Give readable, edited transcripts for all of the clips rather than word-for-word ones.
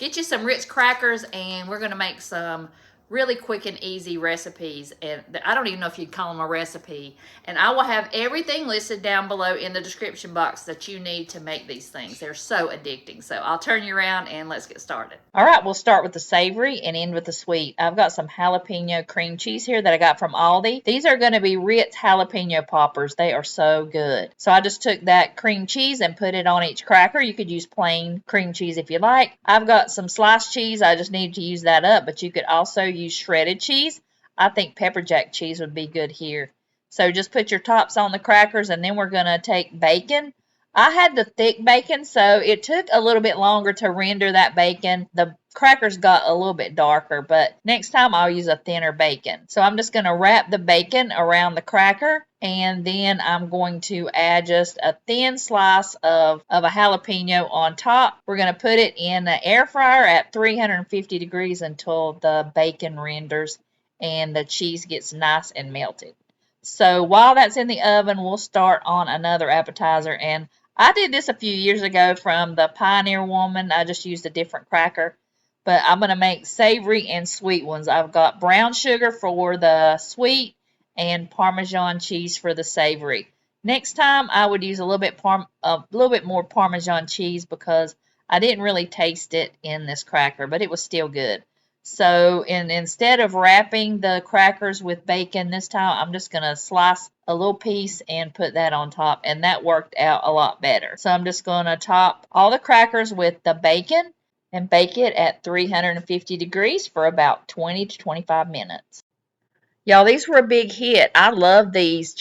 Get you some Ritz crackers, and we're going to make some really quick and easy recipes. And I don't even know if you'd call them a recipe. And I will have everything listed down below in the description box that you need to make these things. They're so addicting. So I'll turn you around and let's get started. All right, we'll start with the savory and end with the sweet. I've got some jalapeno cream cheese here that I got from Aldi. These are going to be Ritz jalapeno poppers. They are so good. So I just took that cream cheese and put it on each cracker. You could use plain cream cheese if you like. I've got some sliced cheese. I just need to use that up, but you could also use shredded cheese. I think pepper jack cheese would be good here. So just put your tops on the crackers, and then we're going to take bacon. I had the thick bacon, so it took a little bit longer to render that bacon. The crackers got a little bit darker, but next time I'll use a thinner bacon. So I'm just going to wrap the bacon around the cracker, and then I'm going to add just a thin slice of a jalapeno on top. We're going to put it in the air fryer at 350 degrees until the bacon renders and the cheese gets nice and melted. So while that's in the oven, we'll start on another appetizer. And I did this a few years ago from the Pioneer Woman. I just used a different cracker. But I'm going to make savory and sweet ones. I've got brown sugar for the sweet and Parmesan cheese for the savory. Next time I would use a little bit more Parmesan cheese because I didn't really taste it in this cracker, but it was still good. So instead of wrapping the crackers with bacon this time, I'm just going to slice a little piece and put that on top, and that worked out a lot better. So I'm just going to top all the crackers with the bacon and bake it at 350 degrees for about 20 to 25 minutes. Y'all, these were a big hit. I love these.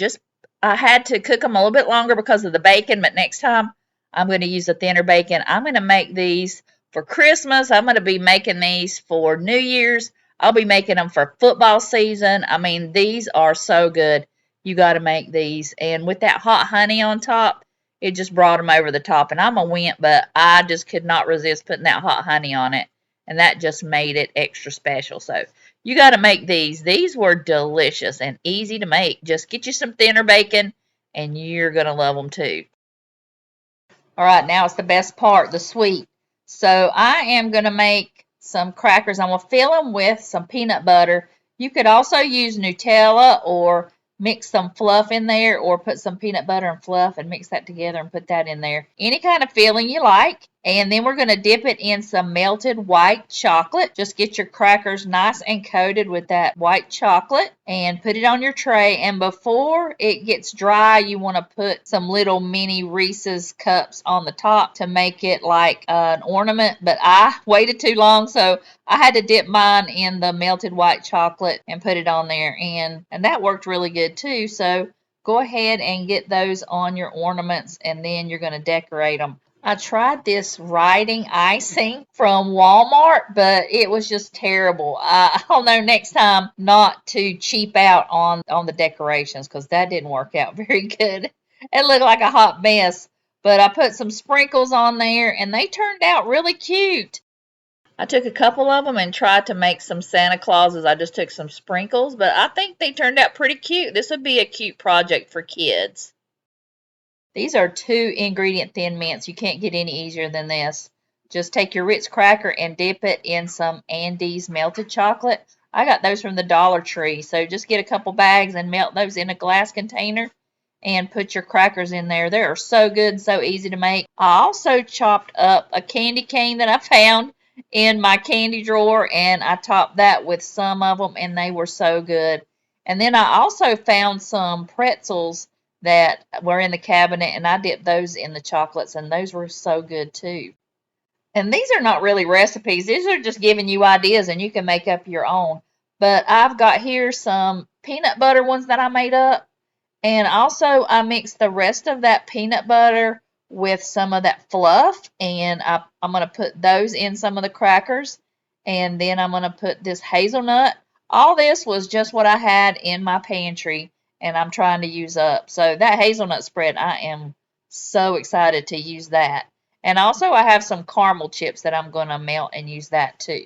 I had to cook them a little bit longer because of the bacon, but next time I'm going to use a thinner bacon. I'm going to make these for Christmas. I'm going to be making these for New Year's. I'll be making them for football season. I mean, these are so good. You got to make these. And with that hot honey on top, it just brought them over the top. And I'm a wimp, but I just could not resist putting that hot honey on it. And that just made it extra special. So you got to make these. These were delicious and easy to make. Just get you some thinner bacon, and you're going to love them too. All right, now it's the best part, the sweet. So I am going to make some crackers. I'm going to fill them with some peanut butter. You could also use Nutella or mix some fluff in there, or put some peanut butter and fluff and mix that together and put that in there. Any kind of filling you like. And then we're going to dip it in some melted white chocolate. Just get your crackers nice and coated with that white chocolate and put it on your tray. And before it gets dry, you want to put some little mini Reese's cups on the top to make it like an ornament. But I waited too long, so I had to dip mine in the melted white chocolate and put it on there. And that worked really good too. So go ahead and get those on your ornaments, and then you're going to decorate them. I tried this writing icing from Walmart, but it was just terrible. I'll know next time not to cheap out on the decorations, because that didn't work out very good. It looked like a hot mess, but I put some sprinkles on there, and they turned out really cute. I took a couple of them and tried to make some Santa Clauses. I just took some sprinkles, but I think they turned out pretty cute. This would be a cute project for kids. These are 2-ingredient Thin Mints. You can't get any easier than this. Just take your Ritz cracker and dip it in some Andes melted chocolate. I got those from the Dollar Tree. So just get a couple bags and melt those in a glass container and put your crackers in there. They are so good and so easy to make. I also chopped up a candy cane that I found in my candy drawer, and I topped that with some of them, and they were so good. And then I also found some pretzels that were in the cabinet, and I dipped those in the chocolates, and those were so good too. And these are not really recipes. These are just giving you ideas, and you can make up your own. But I've got here some peanut butter ones that I made up, and also I mixed the rest of that peanut butter with some of that fluff, and I'm going to put those in some of the crackers, and then I'm going to put this hazelnut. All this was just what I had in my pantry, and I'm trying to use up. So that hazelnut spread, I am so excited to use that. And also I have some caramel chips that I'm going to melt and use that too.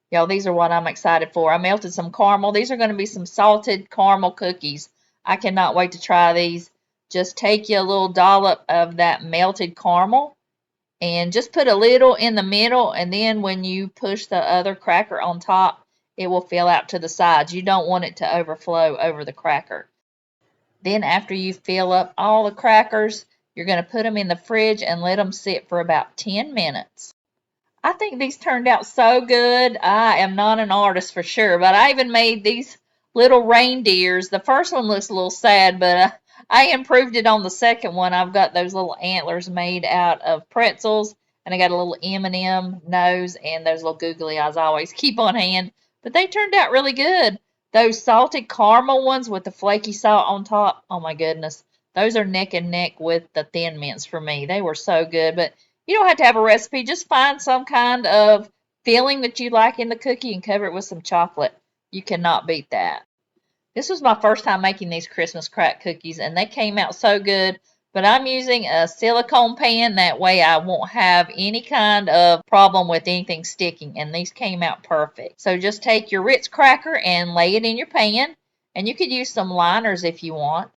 Y'all, these are what I'm excited for. I melted some caramel. These are going to be some salted caramel cookies. I cannot wait to try these. Just take you a little dollop of that melted caramel And just put a little in the middle, and then when you push the other cracker on top, it will fill out to the sides. You don't want it to overflow over the cracker. Then after you fill up all the crackers, you're going to put them in the fridge and let them sit for about 10 minutes. I think these turned out so good. I am not an artist for sure, but I even made these little reindeers. The first one looks a little sad, but I improved it on the second one. I've got those little antlers made out of pretzels, and I got a little M&M nose and those little googly eyes I always keep on hand. But they turned out really good. Those salted caramel ones with the flaky salt on top, oh my goodness. Those are neck and neck with the Thin Mints for me. They were so good, but you don't have to have a recipe. Just find some kind of filling that you like in the cookie and cover it with some chocolate. You cannot beat that. This was my first time making these Christmas crack cookies, and they came out so good. But I'm using a silicone pan. That way I won't have any kind of problem with anything sticking, and these came out perfect. So just take your Ritz cracker and lay it in your pan, and you could use some liners if you want.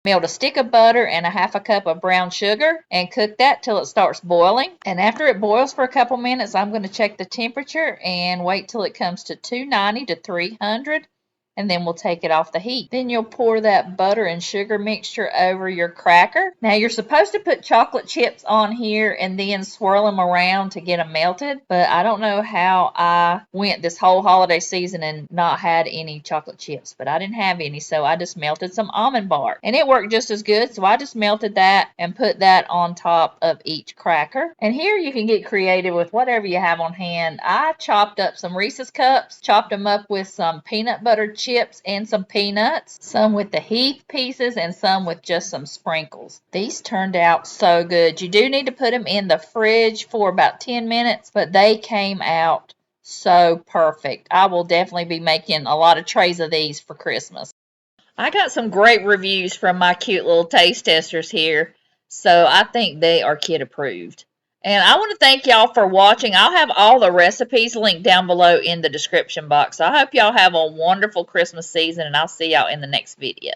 Melt a stick of butter and a half a cup of brown sugar and cook that till it starts boiling. And after it boils for a couple minutes, I'm going to check the temperature and wait till it comes to 290 to 300. And then we'll take it off the heat. Then you'll pour that butter and sugar mixture over your cracker. Now you're supposed to put chocolate chips on here and then swirl them around to get them melted, but I don't know how I went this whole holiday season and not had any chocolate chips, but I didn't have any, so I just melted some almond bark. And it worked just as good, so I just melted that and put that on top of each cracker. And here you can get creative with whatever you have on hand. I chopped up some Reese's cups, chopped them up with some peanut butter chips and some peanuts, some with the Heath pieces and some with just some sprinkles. These turned out so good. You do need to put them in the fridge for about 10 minutes, but they came out so perfect. I will definitely be making a lot of trays of these for Christmas. I got some great reviews from my cute little taste testers here, so I think they are kid approved. And I want to thank y'all for watching. I'll have all the recipes linked down below in the description box. So I hope y'all have a wonderful Christmas season, and I'll see y'all in the next video.